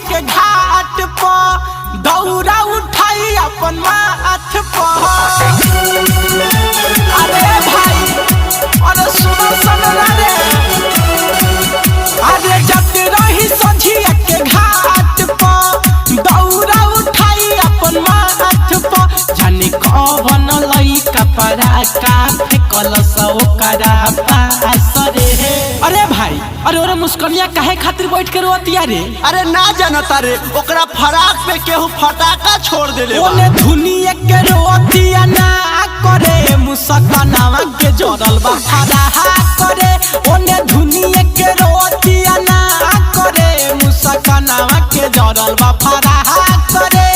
के घाट पर दौरा उठाई अपन माथ पर। अरे भाई अरे सुनो सनरा रे, अरे जब रही सझिया के घाट पर दौरा उठाई अपन माथ पर। जाने कौन लइका परा का फेकल सो करा पास रे। अरे भाई अरे ओरे मुस्कनिया काहे खातिर बैठ के रोतिया रे? अरे ना जानता रे ओकरा फराक पे केहू फटाका छोड़ देले बा। ओने धुनिया के रोतिया ना करे मुस्कनावा के जोड़ल बा फराहा करे। ओने धुनिया के रोतिया ना करे मुस्कनावा के जोड़ल बा फराहा करे।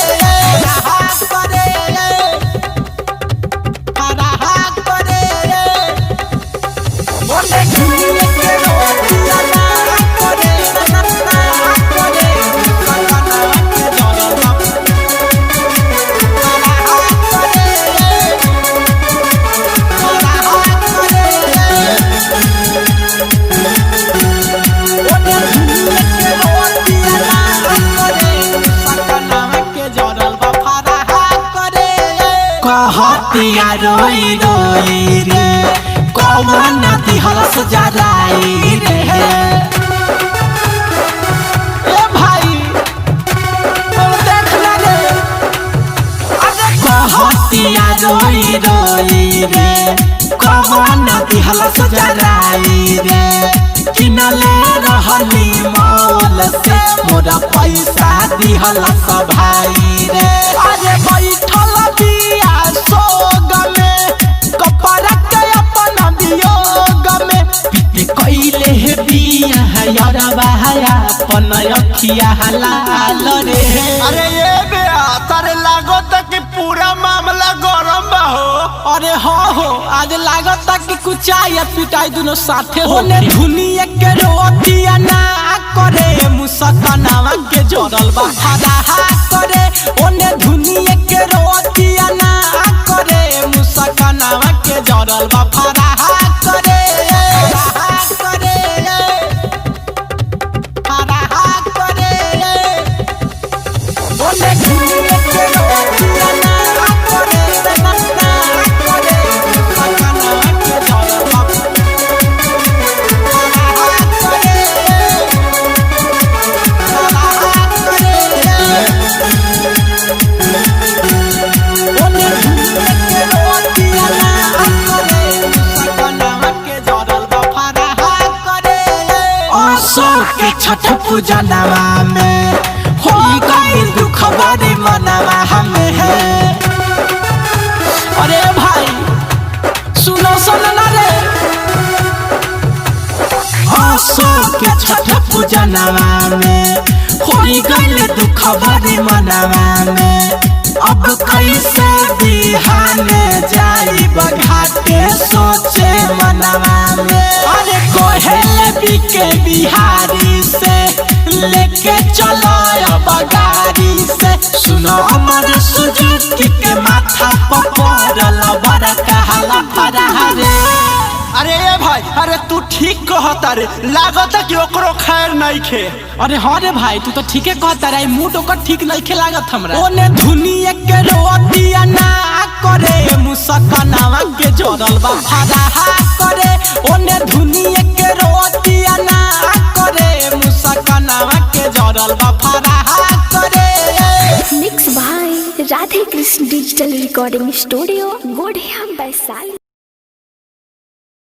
कहतिया रोई रोई रे कौन दिहस जराई रे। ए भाई देख ले रे, कहतिया रोई रोई रे कौन दिहस जराई रे। किनले रहली मौल से मोरा पैसा दिहस भाई रे। अरे बैठल बिया सोग में कपड़ा के अपन वियोग में पीते कइले हे बिया यारबा अपन अखिया लाल रे। अरे ये बेआ तारे लागत कि पूरा मामला गरम बा हो। अरे हो आज लागत कि कुछ आया पिटाई दोनों साथे होने। धुनिया के रोतिया ना करे मुस्कनावा के जोड़ल बा फराहा करे। ओने धुनिया के रोतिया ना करे मुस्कनावा के जोड़ल बा फराहा करे। फराहा करे ओने धुनिया के रोतिया ना करे के छठ पूजनवा में होई गइल दुख बड़ी मनवा हमें है। अरे भाई सुनो सुनना रे, आसो के छठ पूजनवा में होई गइल दुख बड़ी मनवा में। अब कैसे बिहाने जाई बघाटे सोचे मनवा में। अरे कोहेले बिके बिहारी से लेके चलो अब गाड़ी से। सुनो हमर सुजुकी के माथा पर पड़ल बड़ा कहला फराहा रे। अरे ये भाई अरे तू ठीक कहता रे, लागत कि ओकरो खैर नहीं खे। अरे हाँ रे भाई तू तो ठीके कहता रे, मूड ओकर ठीक नहीं खे लागत हमरा। ओने धुनिया के रोतिया ना करे मुस्कनावा के जोड़ल बा फराहा करे। ओने धुनिया के रोतिया ना करे मुस्कनावा के जोड़ल बा फराहा करे। Mix by Radhe Krishna digital recording studio Godhiya Vaishali.